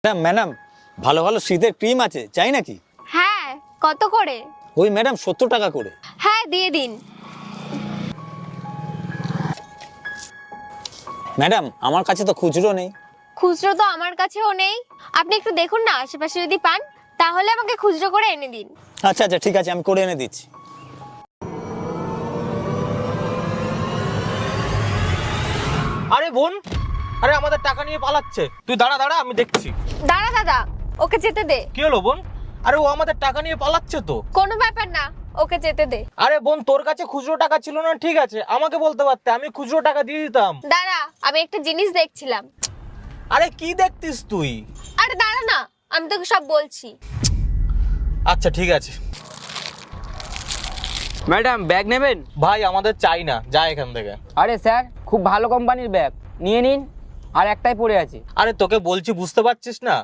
Madam madam ভালো ভালো শীতের ক্রিম আছে, চাই নাকি? হ্যাঁ, কত করে? ওই ম্যাডাম 70 টাকা করে। হ্যাঁ, দিয়ে দিন। ম্যাডাম আমার কাছে তো খুচরো নেই। খুচরো তো আমার কাছেও নেই। আপনি একটু দেখুন না, আশেপাশে যদি পান তাহলে আমাকে খুচরো করে এনে দিন। আচ্ছা আচ্ছা ঠিক আছে, আমি করে এনে দিচ্ছি। আরে বোন, আরে আমাদের টাকা নিয়ে পালাচ্ছে। তুই দাঁড়া দাঁড়া, আমি দেখছি। দাঁড়া দাদা, ওকে যেতে দে। কি হলো বোন? আরে ও আমাদের টাকা নিয়ে পালাচ্ছে তো। কোনো ব্যাপার না, ওকে যেতে দে। আরে বোন, তোর কাছে খুচরো টাকা ছিল না ঠিক আছে, আমাকে বলতে পারতে, আমি খুচরো টাকা দিয়ে দিতাম। দাঁড়া, আমি একটা জিনিস দেখছিলাম। আরে কি দেখতিস তুই? আরে দাঁড়া না, আমি তোকে সব বলছি। আচ্ছা ঠিক আছে ম্যাডাম ব্যাগ নেবেন? ভাই, আমাদের চাই না, যা এখান থেকে। আরে স্যার, খুব ভালো কোম্পানির ব্যাগ, নিয়ে নিন। আর একটাই পড়ে আছে। আরে তোকে বলছি, বুঝতে পারছিস না?